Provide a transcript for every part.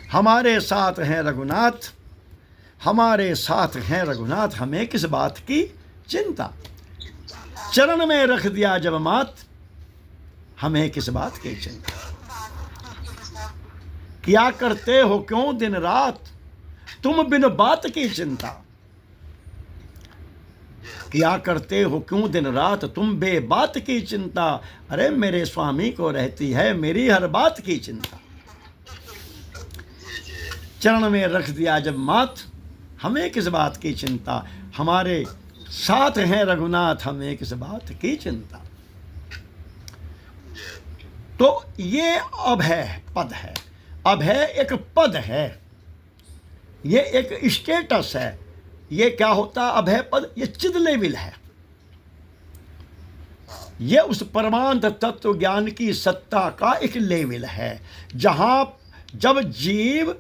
हमारे साथ हैं रघुनाथ, हमारे साथ हैं रघुनाथ, हमें किस बात की चिंता। चरण में रख दिया जब मात, हमें किस बात की चिंता। किया करते हो क्यों दिन रात, तुम बिन बात की चिंता। किया करते हो क्यों दिन रात, तुम बेबात की चिंता। अरे मेरे स्वामी को रहती है मेरी हर बात की चिंता। चरण में रख दिया जब मात, हमें किस बात की चिंता। हमारे साथ हैं रघुनाथ, हमें किस बात की चिंता। तो ये अभय पद है। अभय एक पद है, ये एक स्टेटस है। ये क्या होता है अभय पद? ये चिद लेवल है। ये उस परमानंद तत्व ज्ञान की सत्ता का एक लेवल है, जहां जब जीव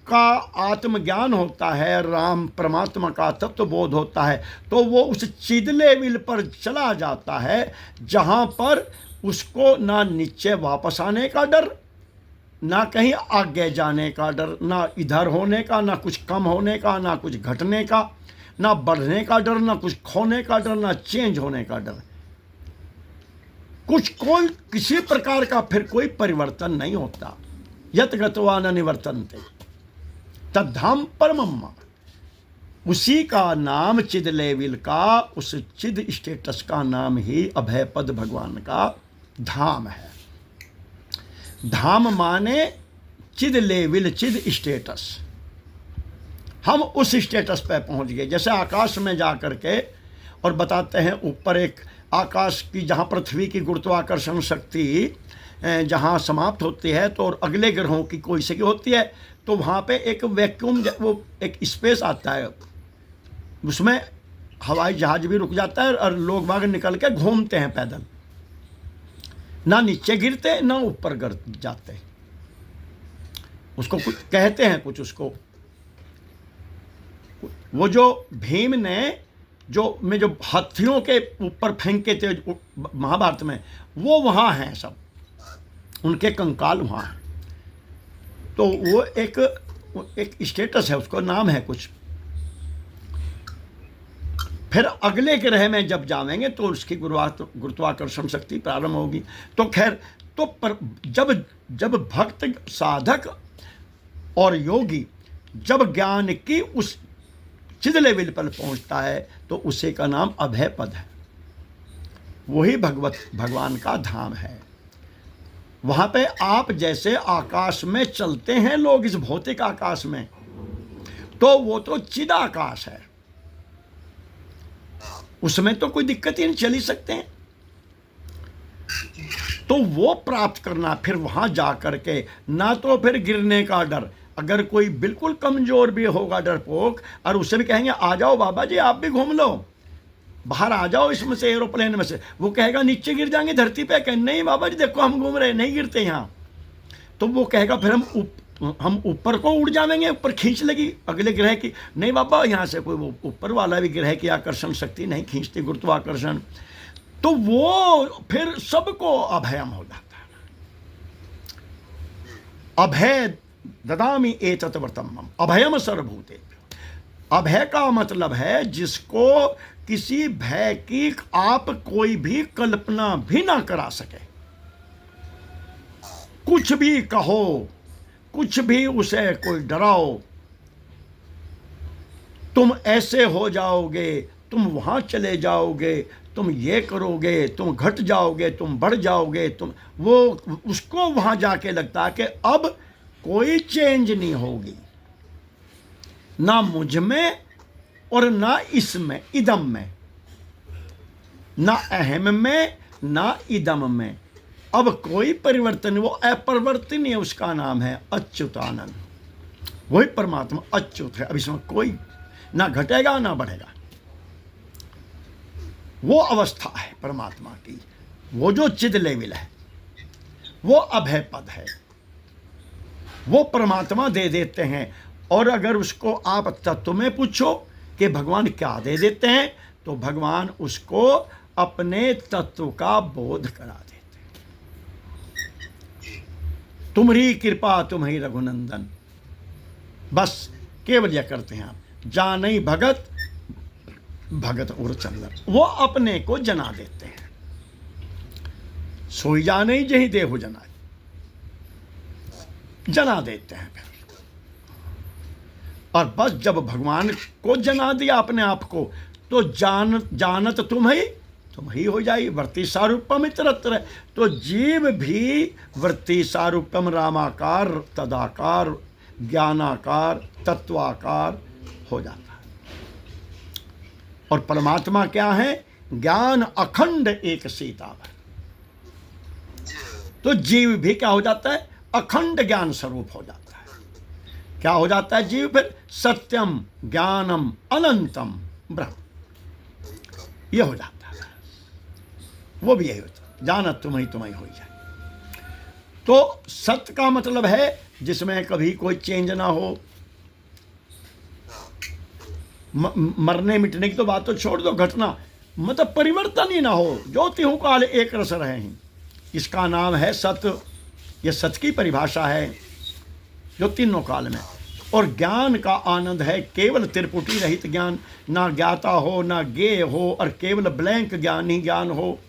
का आत्मज्ञान होता है, राम परमात्मा का तत्व बोध होता है, तो वो उस चिद लेवल पर चला जाता है, जहां पर उसको ना नीचे वापस आने का डर, ना कहीं आगे जाने का डर, ना इधर होने का, ना कुछ कम होने का, ना कुछ घटने का, ना बढ़ने का डर, ना कुछ खोने का डर, ना चेंज होने का डर। कोई किसी प्रकार का फिर कोई परिवर्तन नहीं होता। यत गत्वा न निवर्तन्ते तद्धाम परमम्। उसी का नाम चिद लेवल का, उस चिद स्टेटस का नाम ही अभय पद भगवान का धाम है। धाम माने चिद लेवल, चिद स्टेटस। हम उस स्टेटस पे पहुंच गए। जैसे आकाश में जा कर के और बताते हैं ऊपर एक आकाश की, जहाँ पृथ्वी की गुरुत्वाकर्षण शक्ति जहाँ समाप्त होती है तो और अगले ग्रहों की कोई सी होती है, तो वहाँ पे एक वैक्यूम, वो एक स्पेस आता है, उसमें हवाई जहाज भी रुक जाता है और लोग बाग निकल के घूमते हैं पैदल, ना नीचे गिरते ना ऊपर गिर जाते। उसको कुछ कहते हैं, कुछ उसको, वो जो भीम ने जो हाथियों के ऊपर फेंके थे महाभारत में, वो वहाँ हैं सब, उनके कंकाल वहाँ हैं। तो वो एक स्टेटस है, उसको नाम है कुछ। फिर अगले ग्रह में जब जाएंगे तो उसकी गुरुत्वाकर्षण शक्ति प्रारंभ होगी। तो खैर, तो पर जब भक्त साधक और योगी जब ज्ञान की उस चिद लेवल पर पहुंचता है तो उसे का नाम अभय पद है। वही भगवान का धाम है। वहां पे आप जैसे आकाश में चलते हैं लोग, इस भौतिक आकाश में, तो वो तो चिद आकाश है, उसमें तो कोई दिक्कत ही नहीं, चल ही सकते हैं। तो वो प्राप्त करना, फिर वहां जा करके ना तो फिर गिरने का डर, अगर कोई बिल्कुल कमजोर भी होगा डरपोक, और उससे भी कहेंगे आ जाओ बाबा जी आप भी घूम लो, बाहर आ जाओ इसमें से, एरोप्लेन में से, वो कहेगा नीचे गिर जाएंगे धरती पे, कहें नहीं बाबा जी देखो हम घूम रहे, नहीं गिरते यहाँ। तो वो कहेगा फिर हम ऊपर को उड़ जाएंगे, ऊपर खींच लगी अगले ग्रह की, नहीं बाबा यहाँ से कोई वो ऊपर वाला भी ग्रह की आकर्षण शक्ति नहीं खींचती, गुरुत्वाकर्षण। तो वो फिर सबको अभयम हो जाता है। अभय ददामि एतत् व्रतम् अभयम सर्वभूते। अभय का मतलब है जिसको किसी भय की आप कोई भी कल्पना भी ना करा सके। कुछ भी कहो, कुछ भी उसे कोई डराओ, तुम ऐसे हो जाओगे, तुम वहां चले जाओगे, तुम ये करोगे, तुम घट जाओगे, तुम बढ़ जाओगे, तुम वो उसको वहां जाके लगता है कि अब कोई चेंज नहीं होगी, ना मुझ में और ना इसमें, इदम में, ना अहम में ना इदम में, अब कोई परिवर्तन, वो अपरिवर्तनीय, उसका नाम है अच्युतानंद। वही परमात्मा अच्युत है, अब इसमें कोई ना घटेगा ना बढ़ेगा। वो अवस्था है परमात्मा की, वो जो चिद लेवल है, वो अभय पद है, वो परमात्मा दे देते हैं। और अगर उसको आप तत्व में पूछो कि भगवान क्या दे देते हैं, तो भगवान उसको अपने तत्व का बोध करा देते हैं। तुम्हारी कृपा तुम्हें रघुनंदन, बस केवल यह करते हैं आप, जाने भगत भगत और चंदन, वो अपने को जना देते हैं। सोई जाने ही जही देहु जना, जना देते हैं फिर। और बस जब भगवान को जना दिया अपने आप को, तो जानत तुम ही हो जाई। वृत्ति सारूपम इतरत्र, तो जीव भी वृत्ति सारूपम रामाकार तदाकार ज्ञानाकार तत्वाकार हो जाता है। और परमात्मा क्या है? ज्ञान अखंड एक सीतावर। तो जीव भी क्या हो जाता है? अखंड ज्ञान स्वरूप हो जाता है। क्या हो जाता है जीव फिर? सत्यम ज्ञानम अनंतम ब्रह्म, ये हो जाता है। वो भी यही होता है, जानत तुम ही हो जाए। तो सत्य का मतलब है जिसमें कभी कोई चेंज ना हो। मरने मिटने की तो बात तो छोड़ दो, घटना मतलब परिवर्तन ही ना हो, जो तिहु काल एक रस रहे हैं, इसका नाम है सत्य। ये सत्य की परिभाषा है, जो तीनों काल में। और ज्ञान का आनंद है केवल त्रिपुटी रहित ज्ञान, ना ज्ञाता हो ना ज्ञेय हो, और केवल ब्लैंक ज्ञान ही ज्ञान हो।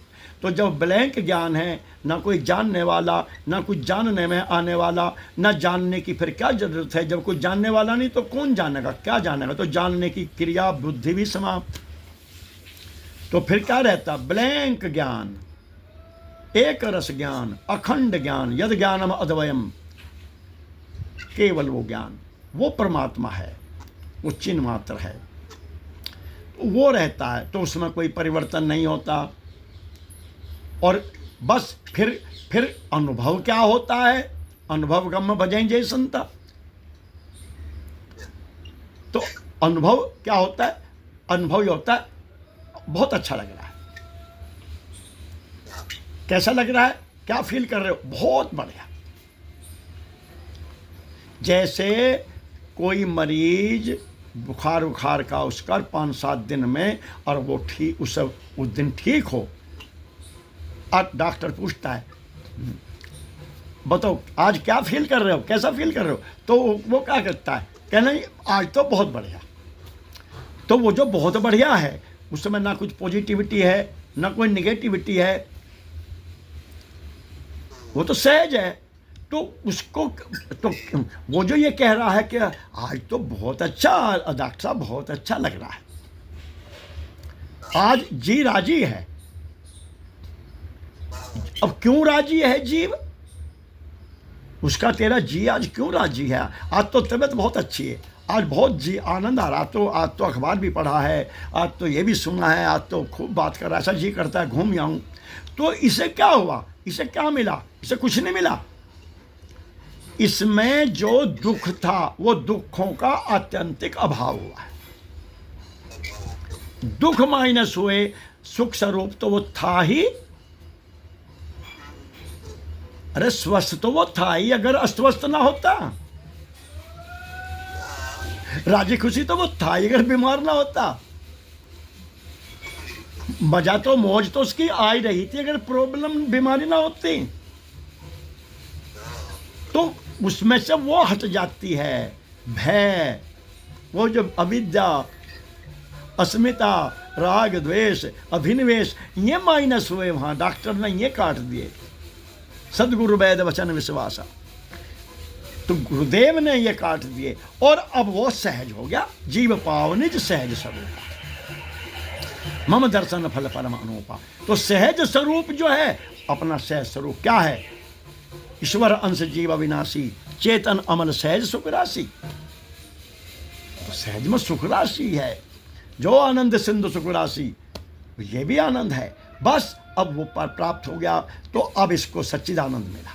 तो जब ब्लैंक ज्ञान है, ना कोई जानने वाला, ना कुछ जानने में आने वाला, ना जानने की फिर क्या जरूरत है? जब कोई जानने वाला नहीं तो कौन जानेगा, क्या जानेगा? तो जानने की क्रिया बुद्धि भी समाप्त। तो फिर क्या रहता? ब्लैंक ज्ञान, एक रस ज्ञान, अखंड ज्ञान, यद ज्ञानम अद्वयम, केवल वो ज्ञान, वो परमात्मा है, वो चिन्ह मात्र है, वो रहता है। तो उसमें कोई परिवर्तन नहीं होता। और बस फिर अनुभव क्या होता है? अनुभव गम भजें जय संता। तो अनुभव क्या होता है? अनुभव ये होता है बहुत अच्छा लग रहा है। कैसा लग रहा है? क्या फील कर रहे हो? बहुत बढ़िया। जैसे कोई मरीज बुखार का उसका 5-7 दिन में, और वो ठीक उस दिन ठीक हो, और डॉक्टर पूछता है बताओ आज क्या फील कर रहे हो, कैसा फील कर रहे हो? तो वो क्या करता है? कहना आज तो बहुत बढ़िया। तो वो जो बहुत बढ़िया है उसमें ना कुछ पॉजिटिविटी है ना कोई निगेटिविटी है, वो तो सहज है। तो उसको तो वो जो ये कह रहा है कि आज तो बहुत अच्छा डॉक्टर साहब, बहुत अच्छा लग रहा है, आज जी राजी है। अब क्यों राजी है जीव? उसका तेरा जी आज क्यों राजी है? आज तो तबीयत बहुत अच्छी है, आज बहुत जी आनंद आ रहा, आज तो अखबार भी पढ़ा है, आज तो ये भी सुना है, आज तो खूब बात कर रहा है, ऐसा जी करता है घूम आऊं। तो इसे क्या हुआ? इसे क्या मिला? इसे कुछ नहीं मिला। इसमें जो दुख था वो दुखों का आत्यंतिक अभाव हुआ है। दुख माइनस हुए, सुख स्वरूप तो वो था ही। अरे स्वस्थ तो वो था ही, अगर अस्वस्थ ना होता। राजी खुशी तो वो था ही, अगर बीमार ना होता। मजा तो मौज तो उसकी आ ही रही थी, अगर प्रॉब्लम बीमारी ना होती। तो उसमें से वो हट जाती है, भय, वो जो अविद्या, अस्मिता, राग द्वेष, अभिनिवेश, ये माइनस हुए। वहां डॉक्टर ने ये काट दिए, सदगुरु वैद वचन विश्वासा, तो गुरुदेव ने ये काट दिए। और अब वो सहज हो गया, जीव पावनिज सहज स्वरूप मम दर्शन फल परम अनुपा। तो सहज स्वरूप जो है अपना सहज स्वरूप क्या है? ईश्वर अंश जीव अविनाशी, चेतन अमल सहज सुख राशि। तो सहज में सुख राशि है, जो आनंद सिंधु सुख राशि, ये भी आनंद है। बस अब वो पर प्राप्त हो गया, तो अब इसको सच्चिदानंद मिला।